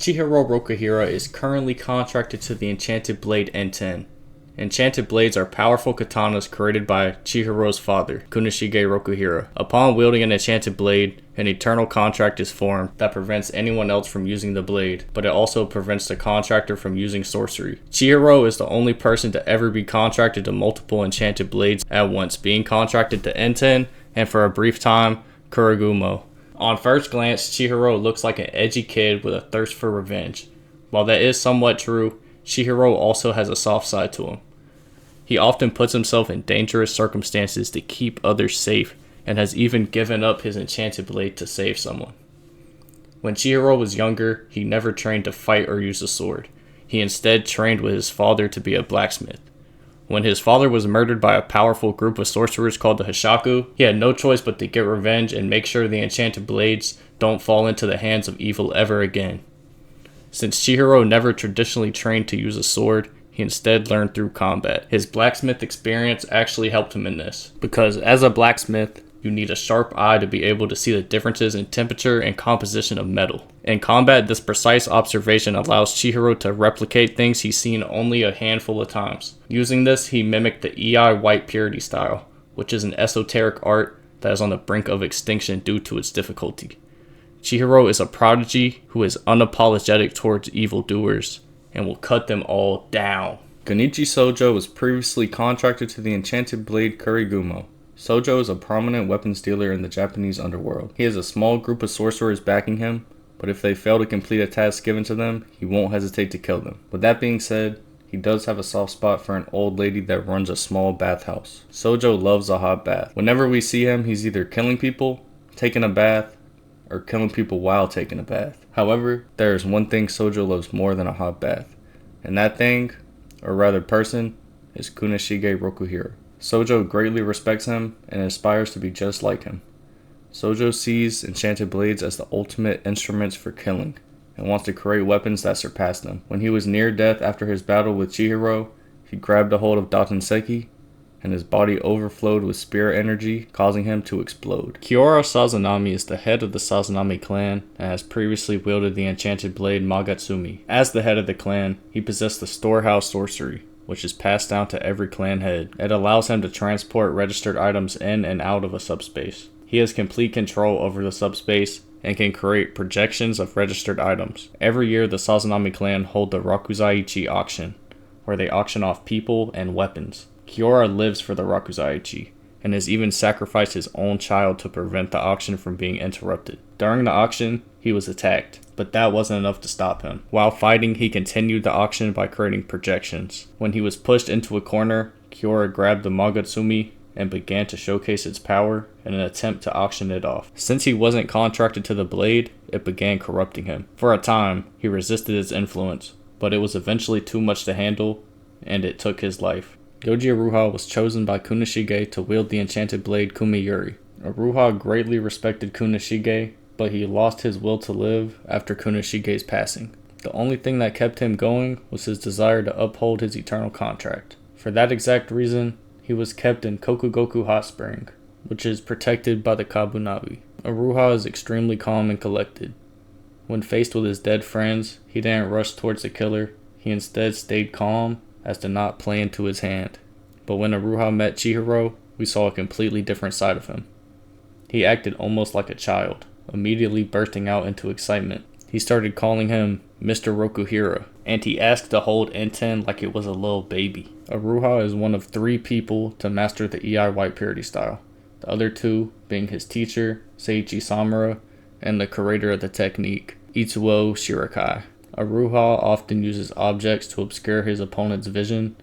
Chihiro Rokuhira is currently contracted to the Enchanted Blade N10. Enchanted blades are powerful katanas created by Chihiro's father, Kunishige Rokuhira. Upon wielding an enchanted blade, an eternal contract is formed that prevents anyone else from using the blade, but it also prevents the contractor from using sorcery. Chihiro is the only person to ever be contracted to multiple enchanted blades at once, being contracted to N10 and for a brief time, Kuragumo. On first glance, Chihiro looks like an edgy kid with a thirst for revenge. While that is somewhat true, Chihiro also has a soft side to him. He often puts himself in dangerous circumstances to keep others safe, and has even given up his enchanted blade to save someone. When Chihiro was younger, he never trained to fight or use a sword. He instead trained with his father to be a blacksmith. When his father was murdered by a powerful group of sorcerers called the Hishaku, he had no choice but to get revenge and make sure the enchanted blades don't fall into the hands of evil ever again. Since Chihiro never traditionally trained to use a sword, he instead learned through combat. His blacksmith experience actually helped him in this, because as a blacksmith, you need a sharp eye to be able to see the differences in temperature and composition of metal. In combat, this precise observation allows Chihiro to replicate things he's seen only a handful of times. Using this, he mimicked the EI White Purity style, which is an esoteric art that is on the brink of extinction due to its difficulty. Chihiro is a prodigy who is unapologetic towards evildoers and will cut them all down. Genichi Sojo was previously contracted to the Enchanted Blade Kurigumo. Sojo is a prominent weapons dealer in the Japanese underworld. He has a small group of sorcerers backing him, but if they fail to complete a task given to them, he won't hesitate to kill them. With that being said, he does have a soft spot for an old lady that runs a small bathhouse. Sojo loves a hot bath. Whenever we see him, he's either killing people, taking a bath, or killing people while taking a bath. However, there is one thing Sojo loves more than a hot bath, and that thing, or rather person, is Kunishige Rokuhira. Sojo greatly respects him and aspires to be just like him. Sojo sees enchanted blades as the ultimate instruments for killing, and wants to create weapons that surpass them. When he was near death after his battle with Chihiro, he grabbed a hold of Datenseki, and his body overflowed with spirit energy, causing him to explode. Kyora Sazanami is the head of the Sazanami clan, and has previously wielded the enchanted blade Magatsumi. As the head of the clan, he possessed the storehouse sorcery, which is passed down to every clan head. It allows him to transport registered items in and out of a subspace. He has complete control over the subspace and can create projections of registered items. Every year, the Sazanami clan hold the Rakuzaichi auction, where they auction off people and weapons. Kyora lives for the Rakuzaichi, and has even sacrificed his own child to prevent the auction from being interrupted. During the auction, he was attacked, but that wasn't enough to stop him. While fighting, he continued the auction by creating projections. When he was pushed into a corner, Kyora grabbed the Magatsumi and began to showcase its power in an attempt to auction it off. Since he wasn't contracted to the blade, it began corrupting him. For a time, he resisted its influence, but it was eventually too much to handle, and it took his life. Yoji Uruha was chosen by Kunishige to wield the enchanted blade Kumiyuri. Uruha greatly respected Kunishige, but he lost his will to live after Kunishige's passing. The only thing that kept him going was his desire to uphold his eternal contract. For that exact reason, he was kept in Kokugoku Hot Spring, which is protected by the Kabunabi. Uruha is extremely calm and collected. When faced with his dead friends, he didn't rush towards the killer. He instead stayed calm as to not play into his hand. But when Uruha met Chihiro, we saw a completely different side of him. He acted almost like a child, immediately bursting out into excitement. He started calling him Mr. Rokuhira, and he asked to hold N10 like it was a little baby. Uruha is one of 3 people to master the EI White Purity style, the other 2 being his teacher, Seiichi Samura, and the creator of the technique, Itsuo Shirakai. Uruha often uses objects to obscure his opponent's vision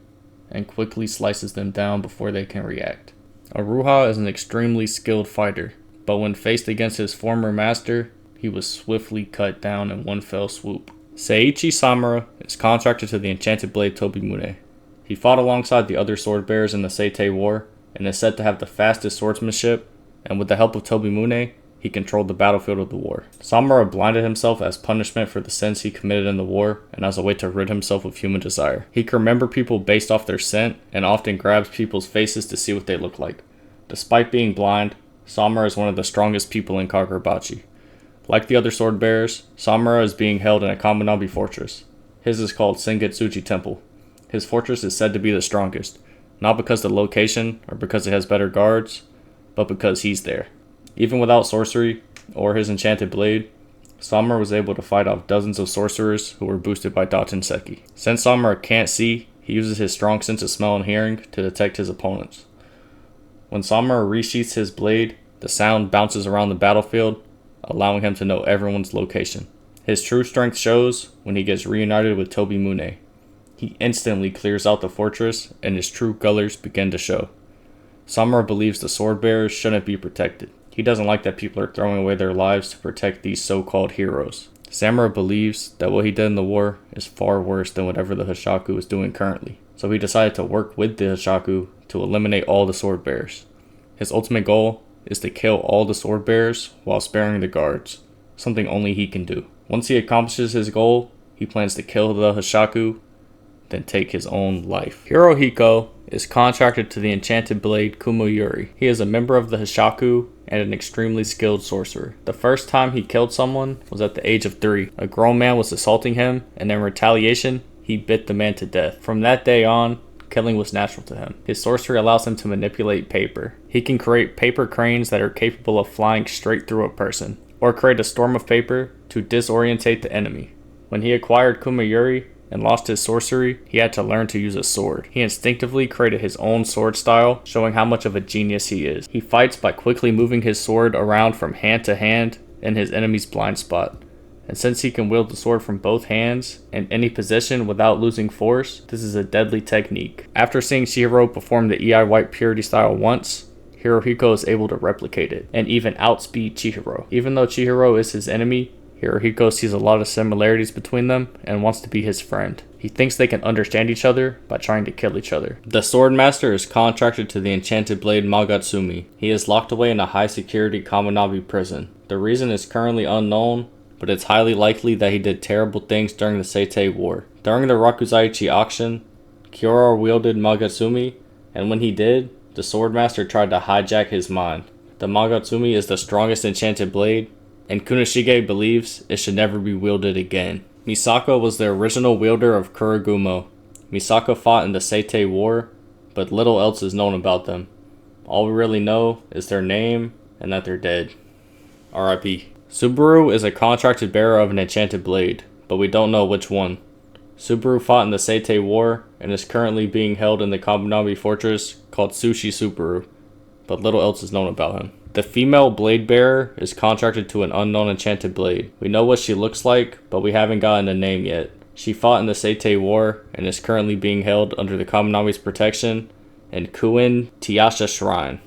and quickly slices them down before they can react. Uruha is an extremely skilled fighter, but when faced against his former master, he was swiftly cut down in one fell swoop. Seiichi Samura is contracted to the Enchanted Blade Tobimune. He fought alongside the other sword bearers in the Seitei War, and is said to have the fastest swordsmanship, and with the help of Tobimune, he controlled the battlefield of the war. Samura blinded himself as punishment for the sins he committed in the war, and as a way to rid himself of human desire. He can remember people based off their scent, and often grabs people's faces to see what they look like. Despite being blind, Samura is one of the strongest people in Kagurabachi. Like the other sword bearers, Samura is being held in a Kaminabi fortress. His is called Sengetsuchi Temple. His fortress is said to be the strongest, not because of the location or because it has better guards, but because he's there. Even without sorcery or his enchanted blade, Samura was able to fight off dozens of sorcerers who were boosted by Dachinseki. Since Samura can't see, he uses his strong sense of smell and hearing to detect his opponents. When Samura resheaths his blade, the sound bounces around the battlefield, allowing him to know everyone's location. His true strength shows when he gets reunited with Tobimune. He instantly clears out the fortress and his true colors begin to show. Samura believes the sword bearers shouldn't be protected. He doesn't like that people are throwing away their lives to protect these so-called heroes. Samura believes that what he did in the war is far worse than whatever the Hoshaku is doing currently. So he decided to work with the Hoshaku to eliminate all the sword bearers. His ultimate goal is to kill all the sword bearers while sparing the guards, something only he can do. Once he accomplishes his goal, he plans to kill the Hoshaku, then take his own life. Hiruhiko is contracted to the enchanted blade Kumuyuri. He is a member of the Hoshaku and an extremely skilled sorcerer. The first time he killed someone was at the age of 3. A grown man was assaulting him, and in retaliation, he bit the man to death. From that day on, killing was natural to him. His sorcery allows him to manipulate paper. He can create paper cranes that are capable of flying straight through a person, or create a storm of paper to disorientate the enemy. When he acquired Kumuyuri and lost his sorcery, he had to learn to use a sword. He instinctively created his own sword style, showing how much of a genius he is. He fights by quickly moving his sword around from hand to hand in his enemy's blind spot. And since he can wield the sword from both hands in any position without losing force, this is a deadly technique. After seeing Chihiro perform the EI White Purity style once, Hiruhiko is able to replicate it and even outspeed Chihiro. Even though Chihiro is his enemy, Hiruhiko sees a lot of similarities between them and wants to be his friend. He thinks they can understand each other by trying to kill each other. The Swordmaster is contracted to the enchanted blade Magatsumi. He is locked away in a high security Kaminabi prison. The reason is currently unknown, but it's highly likely that he did terrible things during the Seitei War. During the Rakuzaichi auction, Kyora wielded Magatsumi, and when he did, the Swordmaster tried to hijack his mind. The Magatsumi is the strongest enchanted blade, and Kunishige believes it should never be wielded again. Misaka was the original wielder of Kuragumo. Misaka fought in the Seitei War, but little else is known about them. All we really know is their name and that they're dead. R.I.P. Subaru is a contracted bearer of an enchanted blade, but we don't know which one. Subaru fought in the Seitei War and is currently being held in the Kaminabi fortress called Sushi Subaru, but little else is known about him. The female blade bearer is contracted to an unknown enchanted blade. We know what she looks like, but we haven't gotten a name yet. She fought in the Seitei War and is currently being held under the Kaminabi's protection in Kuin Tiasha Shrine.